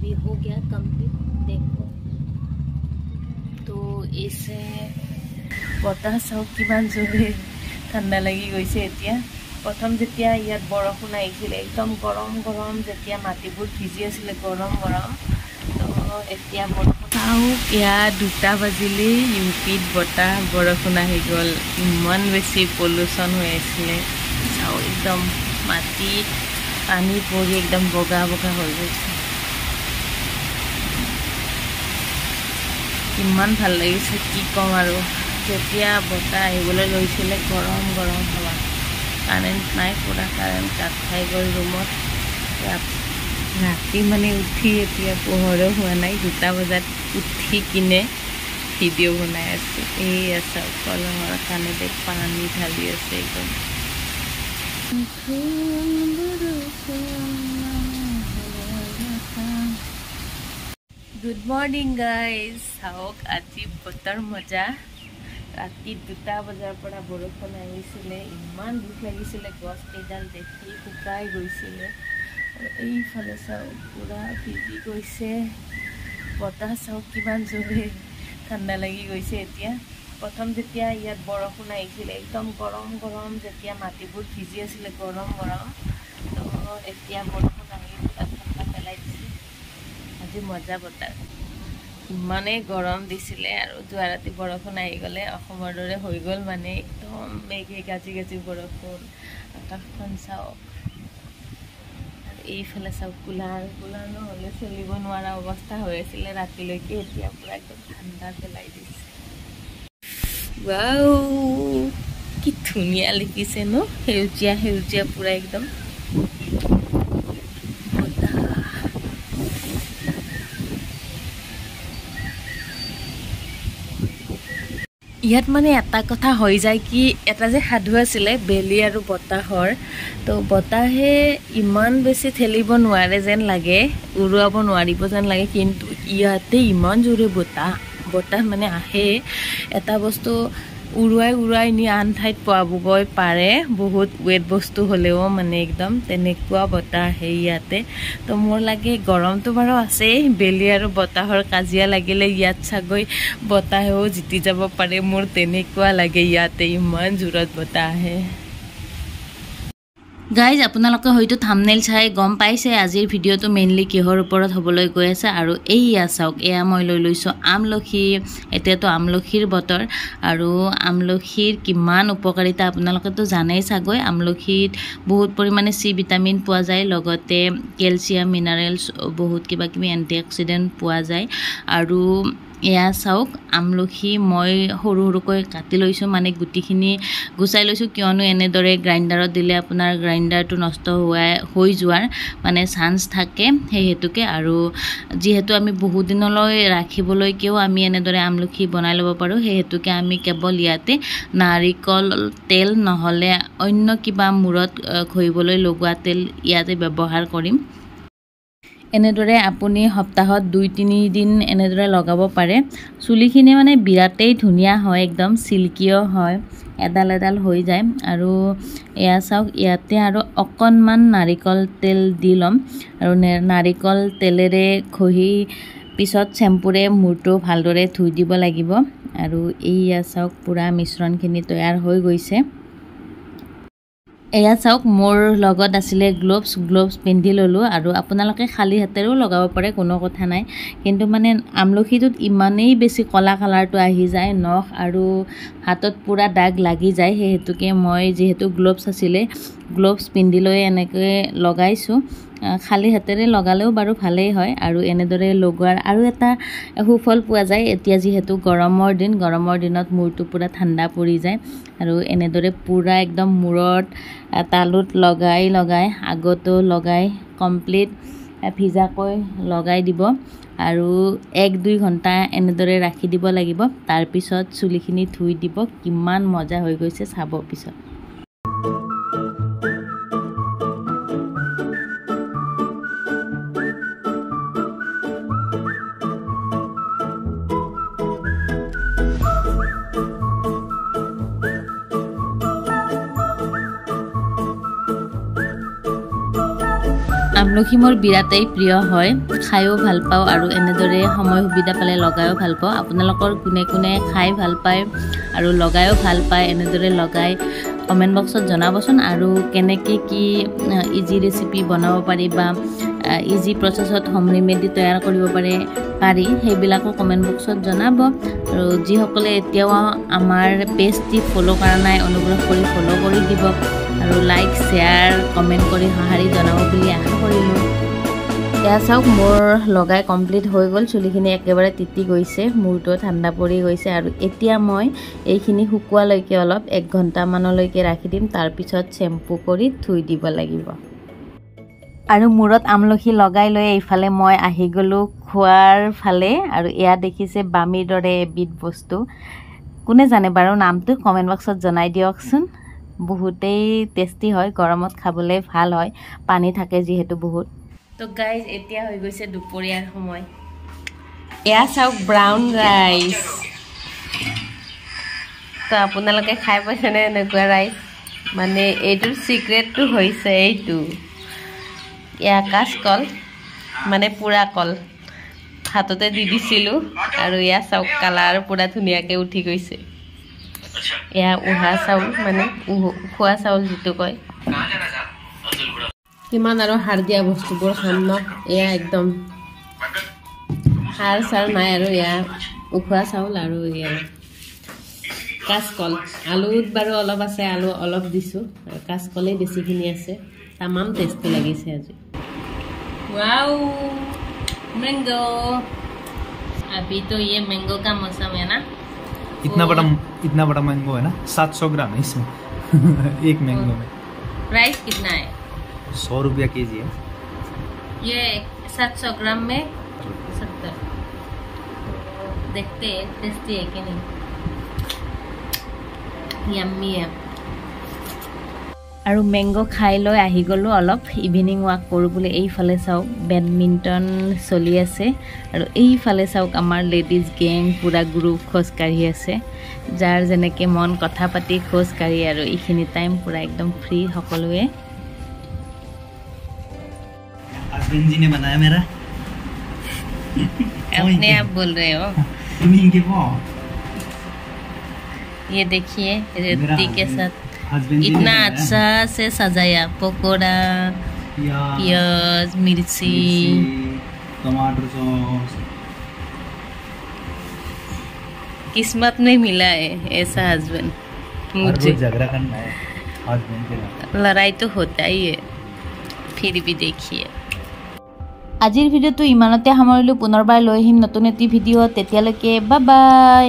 अभी हो गया कंप्लीट देखो तो इसे बता चाওক किमान जोरे ठंडा लगी गई एतिया प्रथम जेतिया इयात बरखुण आइছিলে एकदम गरम गरम जेतिया माटिबुर भिजी आছিলে गरम गरम तो एतिया बरखुण चाওক या 2टा बाजिले यूपीत बता बरखुण आहि गल इमान बेसी पल्यूशन হৈ आছিলে चाও एकदम माटी पानी परि एकदम बगा बगा হৈ গৈছে इमान ভাল লাগিছে কি কম আৰু যেতিয়া বতা আহিবলৈ লৈছিলে গৰম গৰম হাৱা কাৰেন্ট নাই পুৰা কাৰেন্ট কাট খাই গল ৰুমত ৰাতি মানে উঠি এতিয়া পোহৰে হোৱা নাই 2টা বজাত উঠি কিনে ভিডিঅ' বনাই আছে এই আছে কলমৰ কানে দেখ পানী ঢালি আছে একদম गुड मॉर्निंग गाइस चाওক আজি বতৰ মজা ৰাতি 2টা বজাৰ পৰা বৰষুণ আহিছিলে ইমান দুখ লাগিছিলে গছ কেইডাল দেখি শুকাই গৈছিলে আৰু এই ফালে চাওক পুৰা ভিজি গৈছে বতাহ চাওক কিমান জোৰে ঠাণ্ডা লাগি গৈছে এতিয়া প্ৰথম যেতিয়া ইয়াত বৰষুণ আহিছিলে একদম গৰম গৰম যেতিয়া মাটিবোৰ ভিজি আছিলে গৰম গৰম তো এতিয়া বৰষুণ আহি ঠাণ্ডা পেলাই দিছে আজি মজা বতাহ মানে গৰম দিছিলে আৰু যোৱা ৰাতি বৰষুণ আহি গলে অসমৰ দৰে হৈ গল মানে একদম মেঘে গাজি গাজি বৰষুণ আকাশখন চাওক আৰু এইফালে চাওক কুলাৰ নহলে চলিব নোৱাৰা অৱস্থা হৈ আছিলে ৰাতিলৈকে এতিয়া পুৰা একদম ঠাণ্ডা পেলাই দিছে ওয়াও কি ধুনীয়া লিখিছে ন সেউজীয়া সেউজীয়া পুৰা একদম ইয়াত মানে এটা কথা হৈ যায় কি এটা যে সাধু আছিলে বেলি আৰু বতাহৰ তো বতাহে ইমান বেছি ঠেলিব নোৱাৰে যেন লাগে উৰুৱাব নোৱাৰিব যেন লাগে কিন্তু ইয়াতে ইমান জোৰে বতাহ মানে আহে এটা বস্তু উৰুৱাই নি আন ঠাইত পোৱাবগৈ পাৰে বহুত ওয়েট বস্তু হলেও মানে একদম তেনেকুৱা বতাহ আহে ইয়াতে তো মোৰ লাগে গৰমটো বাৰু আছে বেলি আৰু বতাহৰ কাজিয়া লাগিলে ইয়াত চাগৈ বতাহেও জিতি যাব পাৰে মোৰ তেনেকুৱা লাগে ইয়াতে ইমান জোৰত বতাহ আহে গাইজ আপোনালোকে হয়তো থাম্বনেইল চাই গম পাইছে আজিৰ ভিডিঅ'টো মেইনলি কিহৰ ওপৰত হ'বলৈ গৈ আছে আৰু এইয়া চাওক এয়া মই লৈ লৈছো আমলখি এতিয়াতো আমলখিৰ বতৰ আৰু আমলখিৰ কিমান উপকাৰিতা আপোনালোকেতো জানেই চাগৈ আমলখিত বহুত পৰিমাণে চি ভিটামিন পোৱা যায় লগতে কেলছিয়াম মিনাৰেলছ বহুত কিবা কিবি এন্টিঅক্সিডেন্ট পোৱা যায় আৰু এয়া চাওক আমলখি মই সৰু সৰুকৈ কাটি লৈছো মানে গুটিখিনি গুচাই লৈছো কিয়নো এনেদৰে গ্ৰাইণ্ডাৰত দিলে আপোনাৰ গ্ৰাইণ্ডাৰটো নষ্ট হৈ যোৱাৰ মানে চান্স থাকে সেই হেতুকে আৰু যেহেতু আমি বহুত দিনলৈ ৰাখিবলৈকেও আমি এনেদৰে আমলখি বনাই ল'ব পাৰো সেই হেতুকে আমি কেৱল ইয়াতে নাৰিকল তেল নহলে অন্য কিবা মূৰত ঘঁহিবলৈ লগোৱা তেল ইয়াতে ব্যৱহাৰ কৰিম এনেদৰে আপুনি সপ্তাহত 2-3 দিন এনেদৰে লগাব পাৰে চুলিখিনি মানে বিৰাটেই ধুনীয়া হয় একদম সিল্কিও হয় এডাল হৈ যায় আৰু এয়া চাওক ইয়াতে আৰু অকণমান নাৰিকল তেল দি লম আৰু নাৰিকল তেলেৰে ঘঁহি পিছত শ্যাম্পুৰে মূৰটো ভালদৰে ধুই দিব লাগিব আৰু এইয়া চাওক পুৰা মিশ্ৰণখিনি তৈয়াৰ হৈ গৈছে এয়া চাওক মোৰ লগত আছিলে গ্লোভছ পিন্ধি ললো আৰু আপোনালোকে খালি হাতেৰেও লগাব পাৰে কোনো কথা নাই কিন্তু মানে আমলখিটোত ইমানেই বেছি কলা কালাৰটো আহি যায় নখ আৰু হাতত পুৰা দাগ লাগি যায় সেই হেতুকে মই যেহেতু গ্লোভছ আছিলে গ্লোভছ পিন্ধি লৈ এনেকৈ লগাইছো খালি হাতেৰে লগালেও বাৰু ভালেই হয় আৰু এনেদৰে লগোৱাৰ আৰু এটা সুফল পোৱা যায় এতিয়া যেহেতু গৰমৰ দিনত মূৰটো পুৰা ঠাণ্ডা পৰি যায় আৰু এনেদৰে পুৰা একদম মূৰত তালুত লগাই আগতো লগাই কমপ্লিট ভিজাকৈ লগাই দিব আৰু 1-2 ঘণ্টা এনেদৰে ৰাখি দিব লাগিব তাৰ পিছত চুলিখিনি ধুই দিব কিমান মজা হৈ গৈছে চাব পিছত আমলখি মোৰ বিৰাটেই প্ৰিয় হয় খাইও ভাল পাওঁ আৰু এনেদৰে সময় সুবিধা পালে লগাইও ভাল পাওঁ আপোনালোকৰ কোনে কোনে খাই ভাল পায় আৰু লগাইও ভাল পায় এনেদৰে লগাই কমেণ্ট বক্সত জনাবচোন আৰু কেনেকৈ কি ইজি ৰেচিপি বনাব পাৰি বা ইজি প্ৰচেছত হোম ৰেমেডি তৈয়াৰ কৰিব পাৰি সেইবিলাকো কমেণ্ট বক্সত জনাব আৰু যিসকলে এতিয়াও আমাৰ পেজটি ফ'ল' কৰা নাই অনুগ্ৰহ কৰি ফ'ল' কৰি দিব আৰু লাইক শ্বেয়াৰ কমেণ্ট কৰি সঁহাৰি জনাব বুলি আশা কৰিলোঁ এয়া চাওক মোৰ লগাই কমপ্লিট হৈ গ'ল চুলিখিনি একেবাৰে তিতি গৈছে মূৰটো ঠাণ্ডা পৰি গৈছে আৰু এতিয়া মই এইখিনি শুকোৱালৈকে অলপ 1 ঘণ্টামানলৈকে ৰাখি দিম তাৰপিছত শ্বেম্পু কৰি ধুই দিব লাগিব আৰু মূৰত আমলখি লগাই লৈ এইফালে মই আহি গ'লোঁ খোৱাৰ ফালে আৰু এয়া দেখিছে বামিৰ দৰে এবিধ বস্তু কোনে জানে বাৰু নামটো কমেণ্ট বক্সত জনাই দিয়কচোন বহুতেই টেষ্টি হয় গৰমত খাবলৈ ভাল হয় পানী থাকে যিহেতু বহুত তো গাইজ এতিয়া হৈ গৈছে দুপৰীয়াৰ সময় এয়া চাওক ব্ৰাউন ৰাইচ তো আপোনালোকে খাই পাইছেনে এনেকুৱা ৰাইচ মানে এইটোৰ চিক্ৰেটটো হৈছে এইটো এয়া কাঁচকল মানে পুৰা কল হাততে দি দিছিলোঁ আৰু এয়া চাওক কালাৰ পুৰা ধুনীয়াকৈ উঠি গৈছে এয়া উহা চাউল মানে খোৱা চাউল যিটো কয় কিমান আৰু সাৰ দিয়া বস্তুবোৰ খাম ন এয়া একদম সাৰ চাৰ নাই আৰু এয়া উখোৱা চাউল আৰু এয়া কাঁচকল আলুত বাৰু অলপ আছে আলু অলপ দিছোঁ আৰু কাঁচকলেই বেছিখিনি আছে তামাম টেষ্টি লাগিছে আজি वाओ मैंगो अभी तो ये मैंगो का मौसम है ना इतना बड़ा मैंगो है ना 700 ग्राम है इसमें एक मैंगो में प्राइस कितना है 100 रुपया केजी है ये 700 ग्राम में 70 देखते हैं टेस्टी है कि नहीं यम्मी है আৰু মেংগো খাই লৈ আহি গ'লোঁ অলপ ইভিনিং ৱাক কৰোঁ বুলি এইফালে চাওক বেডমিণ্টন চলি আছে আৰু এইফালে চাওক আমাৰ লেডিজ গেং পুৰা গ্ৰুপ খোজকাঢ়ি আছে যাৰ যেনেকৈ মন কথা পাতি খোজকাঢ়ি আৰু এইখিনি টাইম পুৰা একদম ফ্ৰী সকলোৱে हस्बैंड जी ने बनाया मेरा अपने आप बोल रहे हो तुम इनके को ये देखिए रेती के साथ इतना अच्छा से सजाया पकोड़ा प्याज मिर्ची टमाटर सॉस किस्मत में मिला है ऐसा हस्बैंड मुझे झगड़ा करना है हस्बैंड के साथ लड़ाई तो होता ही है फिर भी देखिए আজিৰ ভিডিঅ'টো ইমানতে সামৰিলোঁ পুনৰবাৰ লৈ আহিম নতুন এটি ভিডিঅ' তেতিয়ালৈকে বাই বাই